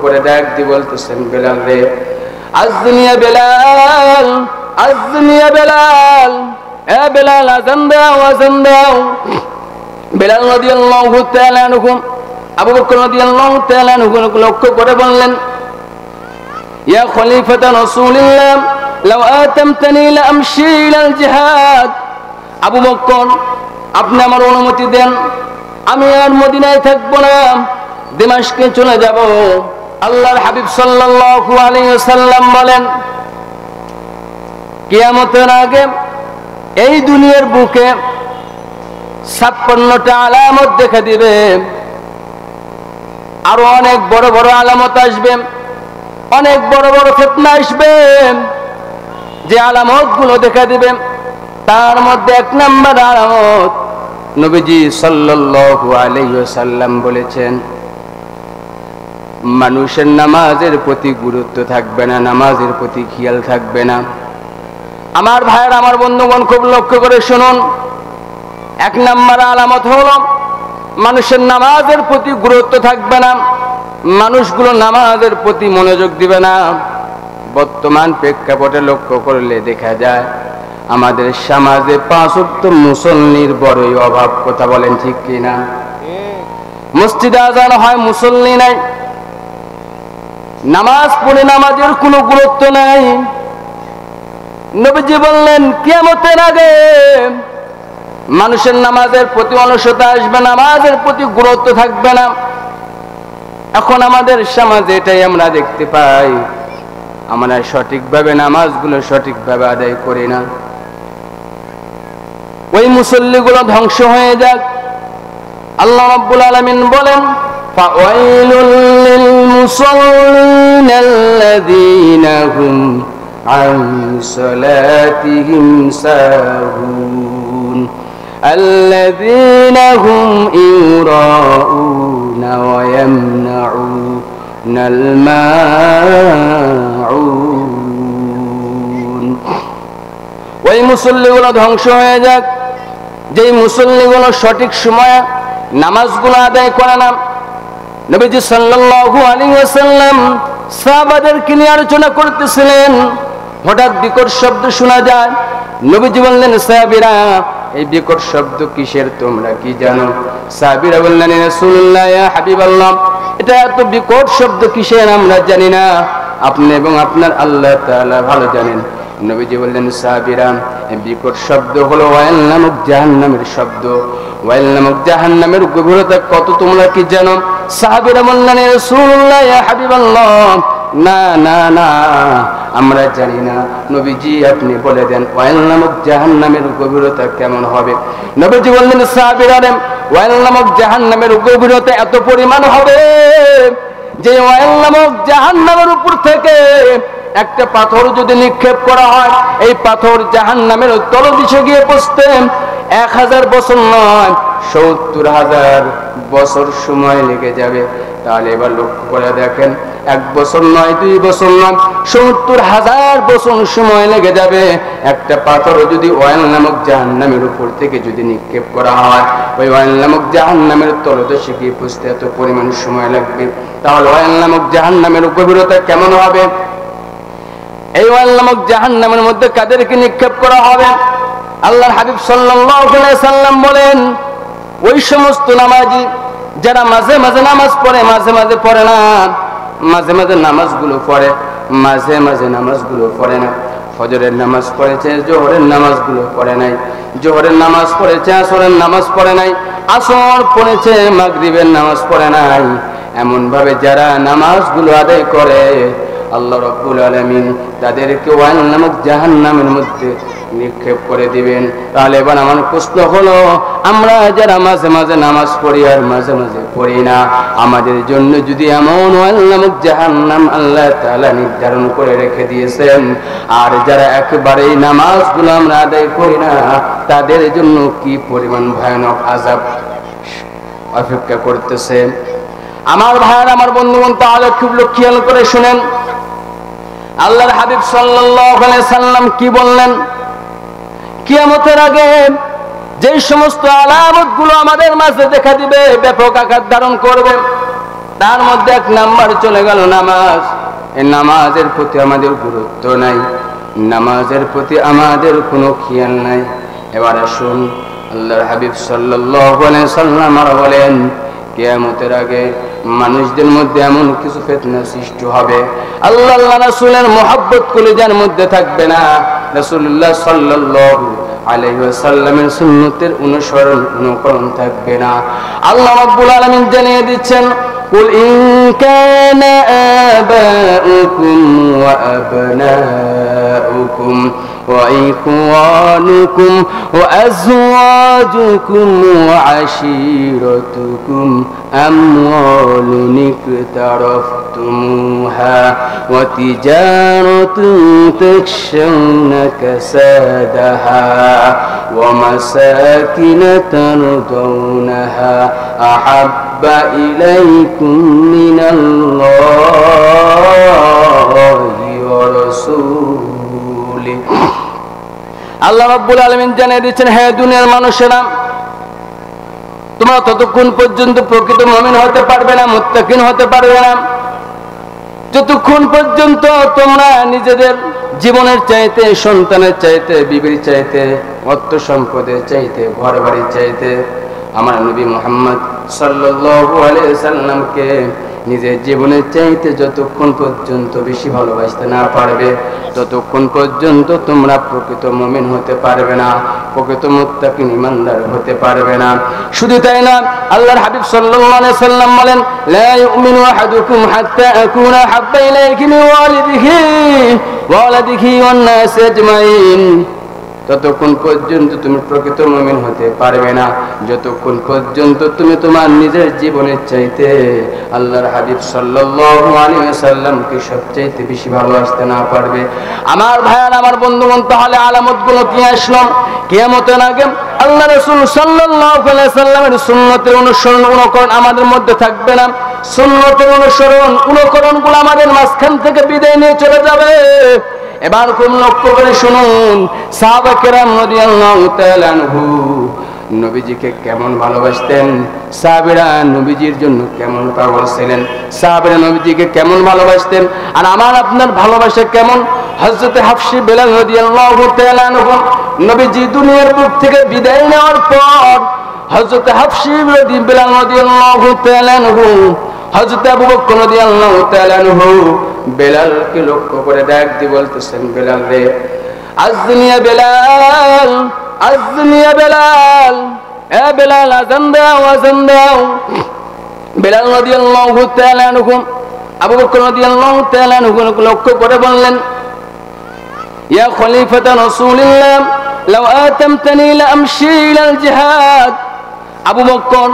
করে ডাক দিয়ে বলতেছেন, বেলাল রে, আযনি ইয়া বেলাল, আযনি ইয়া বেলাল, এ বেলাল আযান দাও, আযান দাও। বেলাল রাদিয়াল্লাহু তাআলা আনহু আবু বকর রাদিয়াল্লাহু তাআলা আনহু লক্ষ্য করে বললেন, ইয়া খলিফাতা রাসূলিল্লাহ লাউ আতামতানি লা আমশি ইলাল জিহাদ। আবু বকর, আপনি আমার অনুমতি দেন, আমি আর মদিনায় থাকবো না, দামেস্কে চলে যাব। আল্লাহর হাবিব সাল্লাল্লাহু আলাইহি ওয়াসাল্লাম বলেন, কিয়ামতের আগে এই দুনিয়ার বুকে 56টা আলামত দেখা দিবে, আরো অনেক বড় বড় আলামত আসবে, অনেক বড় বড় ফিতনা আসবে। যে আলামত গুলো দেখা দিবে তার মধ্যে 1 নম্বর আলামত নবীজি সাল্লাল্লাহু আলাইহি ওয়াসাল্লাম বলেছেন, মানুষের নামাজের প্রতি গুরুত্ব থাকবে না, নামাজের প্রতি খেয়াল থাকবে না। আমার ভাইয়ের, আমার বন্ধুগণ, খুব লক্ষ্য করে শুনুন। 1 নম্বর আলামত হলো মানুষের নামাজের প্রতি গুরুত্ব থাকবে না, মানুষগুলো নামাজের প্রতি মনোযোগ দিবে না। বর্তমান প্রেক্ষাপটে লক্ষ্য করলে দেখা যায় আমাদের সমাজে 5 ওয়াক্ত মুসল্লির বড়ই অভাব। কথা বলেন ঠিক কিনা? মসজিদে আযান হয়, মুসল্লি নাই, নামাজ পড়ে নামাজের কোনো গুরুত্ব নাই। নবীজি বললেন, কিয়ামতের আগে মানুষের নামাজের প্রতি অলসতা আসবে, নামাজের প্রতি গুরুত্ব থাকবে না। এখন আমাদের সমাজে এটাই আমরা দেখতে পাই, আমরা সঠিকভাবে নামাজগুলো সঠিকভাবে আদায় করি না। ওই মুসল্লিগুলো ধ্বংস হয়ে যাক। আল্লাহ রাব্বুল আলামিন বলেন, ফাওয়াইলুল লিল মুসাল্লিনাল্লাযীনা হুম আন সালাতিহিম সাহুন আল্লাযীনা হুম ইউরাউনা ওয়া ইয়ামনাউনাল মাউন। ওই মুসল্লিগুলো ধ্বংস হয়ে যাক, যেই মুসল্লিগুলো সঠিক সময়ে নামাজগুলো আদায় করে না। নবীজি সাল্লাল্লাহু আলাইহি ওয়াসাল্লাম সাহাবাদেরকে নিয়ে আলোচনা করতেছিলেন, হঠাৎ বিকট শব্দ শোনা যায়। নবীজি বললেন, সাহাবীরা, এই বিকট শব্দ কিসের, তোমরা কি জানো? সাহাবীরা বললেন, ইয়া রাসূলুল্লাহ, ইয়া হাবিবাল্লাহ, এটা এত বিকট শব্দ কিসের আমরা জানি না, আপনি এবং আপনার আল্লাহ তাআলা ভালো জানেন। নবীজি বললেন, সাহাবীরা, এই বিকট শব্দ হলো ওয়াইল নামক জাহান্নামের শব্দ। ওয়াইল নামক জাহান্নামের গভীরতা কত তোমরা কি জানো? সাহাবীরা বললেন, ইয়া রাসূলুল্লাহ, ইয়া হাবিবাল্লাহ, না না না, আমরা জানি না। নবীজি, আপনি বলে দেন ওয়াইল নামক জাহান্নামের গভীরতা কেমন হবে? নবীজি বললেন, সাহাবীরা, ওয়াইল নামক জাহান্নামের গভীরতা এত পরিমাণ হবে যে ওয়াইল নামক জাহান্নামের উপর থেকে একটা পাথর যদি নিক্ষেপ করা হয়, এই পাথর জাহান্নামের তলদেশে গিয়ে পৌঁছতে 1000 বছর নয়, 70,000 বছর সময় লেগে যাবে। তাহলে এবার লক্ষ্য করে দেখেন, 1 বছর নয়, 2 বছর নয়, 70,000 বছর সময় লেগে যাবে একটা পাথর যদি ওয়াইল নামক জাহান্নামের উপর থেকে যদি নিক্ষেপ করা হয়। ওই ওয়াইল নামক জাহান্নামের তলদেশে গিয়ে পৌঁছতে এত পরিমাণ সময় লাগবে। তাহলে ওয়াইল নামক জাহান্নামের গভীরতা কেমন হবে? এই ওয়াইল নামক জাহান্নামের মধ্যে কাদেরকে নিক্ষেপ করা হবে? আল্লাহর হাবিব সাল্লাল্লাহু আলাইহি সাল্লাম বলেন, ওই সমস্ত নামাজি যারা মাঝে মাঝে নামাজ পড়ে, মাঝে মাঝে পড়ে না, মাঝে মাঝে নামাজগুলো পড়ে, মাঝে মাঝে নামাজগুলো পড়ে না। ফজরের নামাজ পড়েছে, জোহরের নামাজগুলো পড়ে নাই, জোহরের নামাজ পড়েছে, আসরের নামাজ পড়ে নাই, আসর পড়েছে, মাগরিবের নামাজ পড়ে নাই। এমন ভাবে যারা নামাজগুলো আদায় করে, আল্লাহ রাব্বুল আলামিন তাদেরকে ওয়াইল নামক জাহান্নামের মধ্যে নিক্ষেপ করে দিবেন। তাহলে এবার আমার প্রশ্ন হলো, আমরা যারা মাঝে মাঝে নামাজ পড়ি আর মাঝে মাঝে পড়ি না, আমাদের জন্য যদি এমন ওয়াইল নামক জাহান্নাম আল্লাহ তাআলা নির্ধারণ করে রেখে দিয়েছেন, আর যারা একেবারেই নামাজগুলো আমরা আদায় করি না, তাদের জন্য কি পরিমাণ ভয়ানক আযাব অপেক্ষা করতেছে। আমার ভাইয়েরা, আমার বন্ধুগণ, তাহলে খুব খেয়াল করে শুনেন, আল্লাহর হাবিব সাল্লাল্লাহু আলাইহি সাল্লাম কি বললেন? কিয়ামতের আগে যে সমস্ত আলামতগুলো আমাদের মাঝে দেখা দিবে, ব্যাপক আকার ধারণ করবে, তার মধ্যে এক নাম্বার চলে গেল নামাজ। এই নামাজের প্রতি আমাদের গুরুত্ব নাই, নামাজের প্রতি আমাদের কোনো খেয়াল নাই। এবার আসুন, আল্লাহর হাবিব সাল্লাল্লাহু আলাইহি সাল্লাম বলেন, কিয়ামতের আগে মানুষদের মধ্যে এমন কিছু ফিতনা সৃষ্টি হবে, আল্লাহ রাসূলের মহব্বত কলিজার মধ্যে থাকবে না, রাসূলুল্লাহ সাল্লাল্লাহু আলাইহি ওয়াসাল্লামের সুন্নতের অনুকরণ থাকবে না। আল্লাহ রাব্বুল আলামিন জানিয়ে দিচ্ছেন, কুল ইন কানা আবাউকুম ওয়া আবনাউকুম وإخوانكم وأزواجكم وعشيرتكم أموال اقترفتموها وتجارة تخشون كسادها ومساكن ترضونها أحب إليكم من الله ورسوله। আল্লাহ রাব্বুল আলামিন জানিয়ে দিচ্ছেন, হে দুনিয়ার মানুষেরা, তোমরা ততক্ষণ পর্যন্ত প্রকৃত মুমিন হতে পারবে না, মুত্তাকিন হতে পারবে না, যতক্ষণ পর্যন্ত তোমরা নিজেদের জীবনের চাইতে, সন্তানের চাইতে, বিবির চাইতে, অর্থ সম্পদের চাইতে, ঘর বাড়ির চাইতে আমার নবী মুহাম্মদ সাল্লাল্লাহু আলাইহি সাল্লামকে নিজের জীবনের চাইতে যতক্ষণ পর্যন্ত বেশি ভালোবাসতে না পারবে, ততক্ষণ পর্যন্ত তোমরা প্রকৃত মুমিন হতে পারবে না, প্রকৃত মুত্তাকিন ঈমানদার হতে পারবে না। শুধু তাই না, আল্লাহর হাবিব সাল্লাল্লাহু আলাইহি সাল্লাম বলেন, লা ইউমিনু আহাদুকুম হাত্তা আকুনা হাব্বা ইলাইহি মিন ওয়ালিদিহি ওয়ান নাস আজমাইন। ততক্ষণ পর্যন্ত তুমি প্রকৃত মুমিন হতে পারবে না যতক্ষণ পর্যন্ত তুমি তোমার নিজের জীবনের চাইতে আল্লাহর হাবিব সাল্লাল্লাহু আলাইহি ওয়াসাল্লামকে সবচেয়ে বেশি ভালোবাসতে না পারবে। আমার ভাইয়ার, আমার বন্ধুগণ, তাহলে আলামতগুলো কি আসলো? কিয়ামতের আগে আল্লাহ রাসূল সাল্লাল্লাহু আলাইহি ওয়াসাল্লামের সুন্নতের অনুসরণ অনুকরণ আমাদের মধ্যে থাকবে না। সুন্নতের অনুকরণগুলো আমাদের মাঝখান থেকে বিদায় নিয়ে চলে যাবে। এবার খুব লক্ষ্য করে শুনুন, সাহাবা কেরাম রাদিয়াল্লাহু তাআলা আনহু নবীজিকে কেমন ভালোবাসতেন, সাহাবীরা নবীজির জন্য কেমন পাগল ছিলেন, সাহাবীরা নবীজিকে কেমন ভালোবাসতেন, আর আমার আপনার ভালোবাসা কেমন? হযরত হাফসি বেলাল রাদিয়াল্লাহু তাআলা আনহু নবীজি দুনিয়ার বুক থেকে বিদায় নেওয়ার পর হযরত হাফসি বেলাল রাদিয়াল্লাহু তাআলা আনহু হযরত আবু বকর রাদিয়াল্লাহু তাআলা আনহু বেলালকে লক্ষ্য করে ডাক দিয়ে বলতেছেন, বেলাল রে, আযনি ইয়া বেলাল, আযনি ইয়া বেলাল, এ বেলাল আযান দাও, আযান দাও। বেলাল রাদিয়াল্লাহু তাআলা আনহু আবু বকর রাদিয়াল্লাহু তাআলা আনহু লক্ষ্য করে বললেন, ইয়া খলিফাতা রাসূলিল্লাহ লাউ আতামতানি লা আমশি ইলাল জিহাদ। আবু বকর,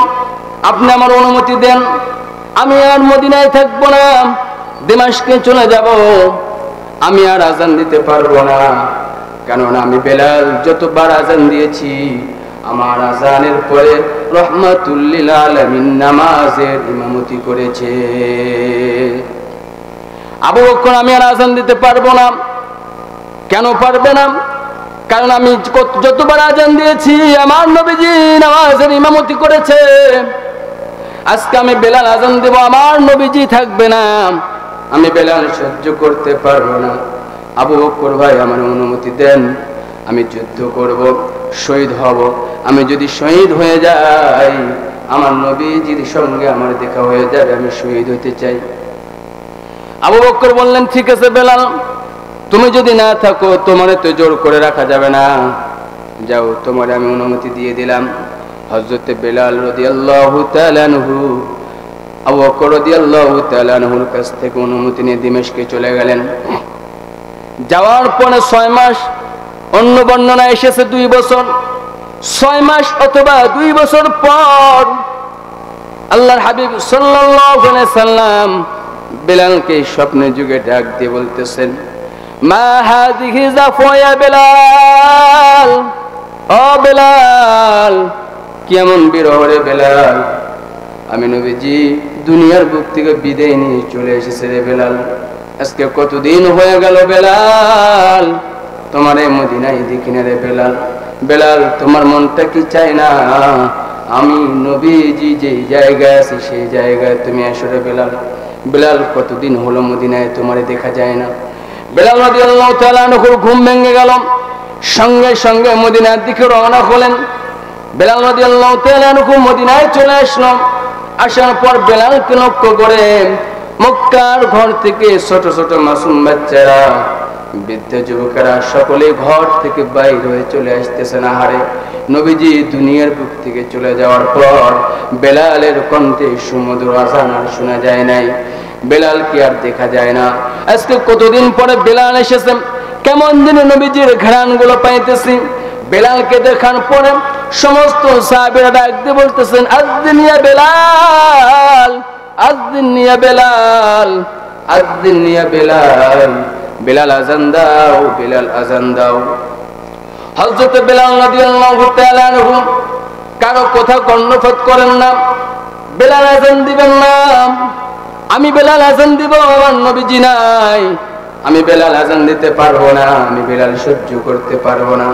আপনি আমার অনুমতি দেন, আমি আর মদিনায় থাকবো না, দামেস্কে চলে যাব। আমি আর আযান দিতে পারবো না, কারণ আমি বেলাল যতবার আযান দিয়েছি আমার আযানের পরে রাহমাতুল লিল আলামিন নামাজের ইমামতি করেছে। আবু বকর, আমি আর আযান দিতে পারবো না। কেন পারবে না? কারণ আমি যতবার আযান দিয়েছি আমার নবীজি নামাজের ইমামতি করেছে। আজকে আমি বেলাল আযান দেব, আমার নবীজি থাকবে না, আমি বেলাল সহ্য করতে পারবো না। আবু বকর ভাই, আমার অনুমতি দেন, আমি যুদ্ধ করব, শহীদ হব। আমি যদি শহীদ হয়ে যাই, আমার নবীজির সঙ্গে আমার দেখা হয়ে যাবে, আমি শহীদ হতে চাই। আবু বকর বললেন, ঠিক আছে বেলাল, তুমি যদি না থাকো তোমারে তো জোর করে রাখা যাবে না, যাও, তোমারে আমি অনুমতি দিয়ে দিলাম। হযরত বেলাল রাদিয়াল্লাহু তাআলা আনহু আবু বকর রাদিয়াল্লাহু তাআলা আনহুর কাছ থেকে অনুমতি নিয়ে দামেস্কে চলে গেলেন। যাওয়ার পরে 6 মাস, অন্য বর্ণনা এসেছে 2 বছর, 6 মাস অথবা 2 বছর পর আল্লাহর হাবিব সাল্লাল্লাহু আলাইহি সাল্লাম বেলালকে স্বপ্নের যুগে ডাক দিয়ে বলতেছেন, মা হাযিহি যাফা ইয়া বেলাল, ও বেলাল, কেমন বিরহ রে বেলাল, আমি নবীজি দুনিয়ার বুক থেকে বিদায় নিয়ে চলে এসেছে রে বেলাল। আজকে কতদিন হয়ে গেল বেলাল, তোমার এই মদিনায় দেখি না রে বেলাল। বেলাল, তোমার মনটা কি চায় না আমি নবীজি যে জায়গায় আছি সেই জায়গায় তুমি আসো রে বেলাল। বেলাল, কতদিন হলো মদিনায় তোমারে দেখা যায় না। বেলাল রাদিয়াল্লাহু তাআলা আনহুর ঘুম ভেঙে গেল, সঙ্গে সঙ্গে মদিনার দিকে রওনা হলেন। বেলাল রাদিয়াল্লাহু তাআলা আনহু মদিনায় চলে আসলো। আসার পর বেলালকে লক্ষ্য করে মক্কার ঘর থেকে ছোট ছোট মাসুম বাচ্চারা, বৃদ্ধ যুবকেরা সকলে ঘর থেকে বাইর হয়ে চলে আসতেছেন। আহারে, নবীজি দুনিয়ার বুক থেকে চলে যাওয়ার পর বেলালের কণ্ঠে সুমধুর আযান আর শোনা যায় নাই। বেলালকে আর দেখা যায় না। আজকে কতদিন পরে বেলাল এসেছেন, কেমন যেন নবীজির ঘ্রাণগুলো পাইতেছি। বেলালকে দেখার পরে সমস্ত সাহাবীরা ডাক দিয়ে বলতেছেন, আযদিন ইয়া বেলাল, আযদিন ইয়া বেলাল, আযদিন ইয়া বেলাল। বেলাল আযান দাও, বেলাল আযান দাও। হযরত বেলাল রাদিয়াল্লাহু তাআলা আনহু কারো কথা কর্ণপাত করেন না। বেলাল আযান দিবেন না, আমি বেলাল আযান দিব, আমার নবীজি নাই, আমি বেলাল আযান দিতে পারবো না, আমি বেলাল সহ্য করতে পারবো না।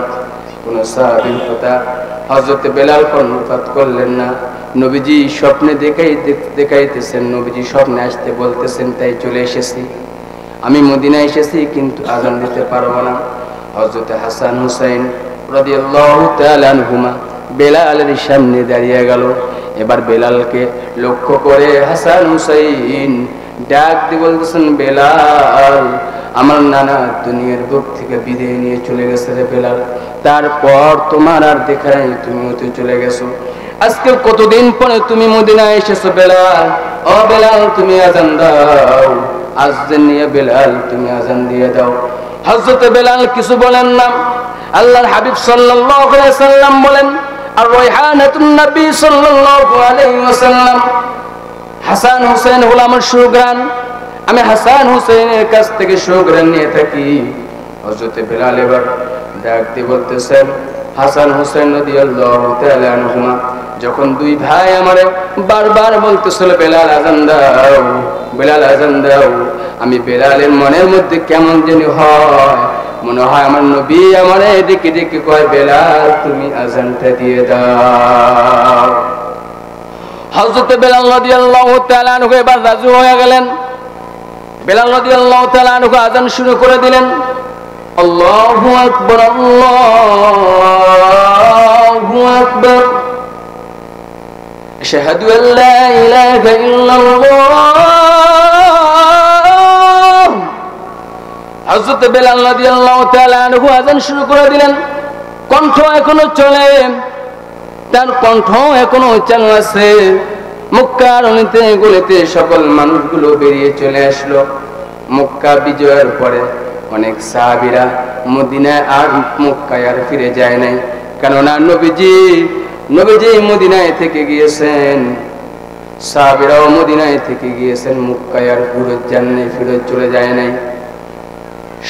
কোন সাহাবীর কথা হযরত বেলাল কর্ণপাত করলেন না। নবীজি স্বপ্নে দেখাইতেছেন, নবীজি স্বপ্নে আসতে বলতেছেন, তাই চলে এসেছি। আমি মদিনায় এসেছি কিন্তু আযান দিতে পারবো না। হযরত হাসান হুসাইন রাদিয়াল্লাহু তাআলা আনহুমা বেলালের সামনে দাঁড়িয়ে গেল। এবার বেলালকে লক্ষ্য করে হাসান হুসাইন ডাক দিয়ে বলতেছেন, বেলাল, আমার নানা দুনিয়ার বুক থেকে বিদায় নিয়ে চলে গেছে রে বেলাল, তারপর তোমার আর দেখা নাই, তুমিও তো চলে গেছো। আজকে কতদিন পরে তুমি মদিনায় এসেছো বেলাল, ও বেলাল তুমি আযান দাও, আযদিন ইয়া বেলাল, তুমি আযান দিয়ে দাও। হযরত বেলাল কিছু বলেন না। আল্লাহর হাবিব সাল্লাল্লাহু আলাইহি সাল্লাম বলেন, আর রায়হানাতুন নবী সাল্লাল্লাহু আলাইহি ওয়াসাল্লাম, হাসান হুসাইন হলো আমার সুঘ্রাণ, আমি হাসান হুসাইনের কাছ থেকে সুঘ্রাণ নিয়ে থাকি। হযরত বেলাল এবার ডাক দিয়ে বলতেছেন, হাসান হুসাইন রাদিয়াল্লাহু তাআলা আনহুমা যখন দুই ভাই আমারে বারবার বলতেছিল, বেলাল আযান দাও, বেলাল আযান দাও, আমি বেলালের মনের মধ্যে কেমন জানি হয়, মনে হয় আমার নবী আমারে ডেকে ডেকে কয়, বেলাল তুমি আযানটা দিয়ে দাও। হযরত বেলাল রাদিয়াল্লাহু তাআলা আনহু এবার রাজি হয়ে গেলেন। বেলাল রাদিয়াল্লাহু তাআলা আনহু আযান শুরু করে দিলেন। আল্লাহু আকবার, আল্লাহু আকবার, আশহাদু আল্লা ইলাহা ইল্লাল্লাহ। হযরত বেলাল রাদিয়াল্লাহু তাআলা আনহু আযান শুরু করে দিলেন। কণ্ঠ এখনো চলে, তার কণ্ঠ এখনো চালু আছে। মক্কার অলিতে গলিতে সকল মানুষগুলো বেরিয়ে চলে আসলো। মক্কা বিজয়ের পরে অনেক সাহাবীরা মদিনায় আর মক্কায় আর ফিরে যায় নাই, কেননা নবীজি মদিনায় থেকে গিয়েছেন, সাহাবীরাও মদিনায় থেকে গিয়েছেন, মক্কায় আর ফিরে যান নাই, ফিরে চলে যায় নাই।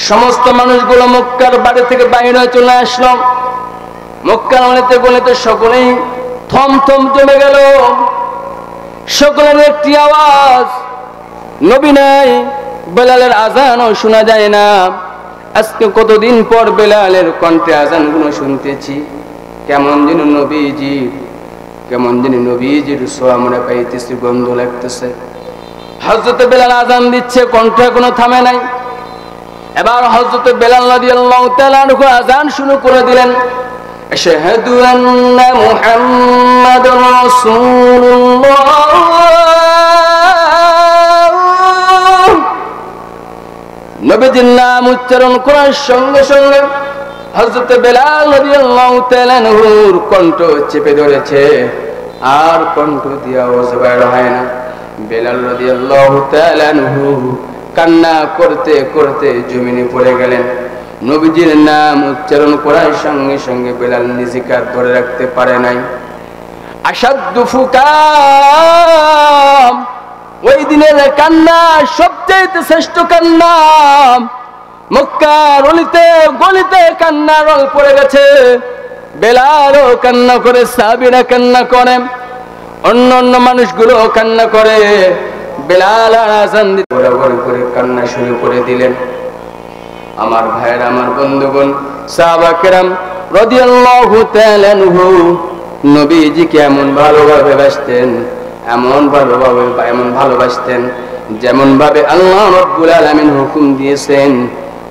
সমস্ত মানুষগুলো মক্কার বাড়ি থেকে বাইরে চলে আসলো। মক্কার অলিতে গলিতে সকলেই থমথম জমে গেল। সকলের একটি আওয়াজ, নবী নাই, বেলালের আযানও শোনা যায় না। আজকে কতদিন পর বেলালের কণ্ঠে আযানগুলো শুনতেছি, কেমন যেন নবীজির ছোঁয়া আমরা পাইতেছি, গন্ধ লাগতেছে। হযরত বেলাল আযান দিচ্ছে, কণ্ঠ এখনো থামে নাই। এবার হযরত বেলাল রাদিয়াল্লাহু তাআলা আনহু আযান শুরু করে দিলেন। আশহাদু আন্না মুহাম্মাদুর রাসূলুল্লাহ। নবীজির নাম উচ্চারণ করার সঙ্গে সঙ্গে হযরত বেলাল রাদিয়াল্লাহু তাআলা আনহুর কণ্ঠ চেপে ধরেছে, আর কণ্ঠ দিয়ে আওয়াজ বের হয় না। বেলাল রাদিয়াল্লাহু তাআলা আনহু কান্না করতে করতে জমিনে পড়ে গেলেন। নবীজির নাম উচ্চারণ করার সঙ্গে সঙ্গে বেলাল নিজেকে আর ধরে রাখতে পারে নাই। আশাদ্দু ফুকাম, ওই দিনের কান্না সবচেয়ে শ্রেষ্ঠ কান্না। মক্কার অলিতে গলিতে কান্নার রোল পড়ে গেছে। বেলালও কান্না করে, সাহাবীরা কান্না করে, অন্য অন্য মানুষগুলো কান্না করে। বেলাল আযান দিতে বরাবর করে কান্না শুরু করে দিলেন। আমার ভাইয়েরা, আমার বন্ধুগণ, সাহাবা কেরাম রাদিয়াল্লাহু তাআলা আনহু নবীজিকে এমন ভালোভাবে বাসতেন, এমন ভালোবাসতেন যেমন ভাবে আল্লাহ রাব্বুল আলামিন হুকুম দিয়েছেন।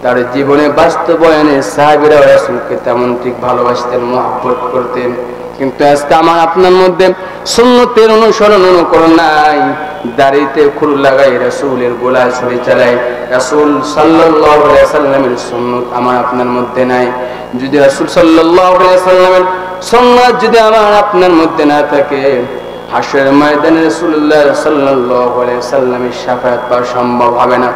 তার জীবনে বাস্তবায়নে সাহাবীরা রাসূলকে তেমন ঠিক ভালোবাসতেন, মহব্বত করতেন। কিন্তু আজকে আমার আপনার মধ্যে সুন্নতের অনুকরণ নাই। দাড়িতে খুর লাগাই রাসূলের গোলা ছুরি চালাই, রাসূল সাল্লাল্লাহু আলাইহি সাল্লামের সুন্নাত আমার আপনার মধ্যে নাই। যদি রাসূল সাল্লাল্লাহু আলাইহি সাল্লামের সুন্নাত যদি আমার আপনার মধ্যে না থাকে, হাসরের ময়দানে রাসূলুল্লাহ সাল্লাল্লাহু আলাইহি সাল্লামের শাফায়াত পাওয়া সম্ভব হবে না।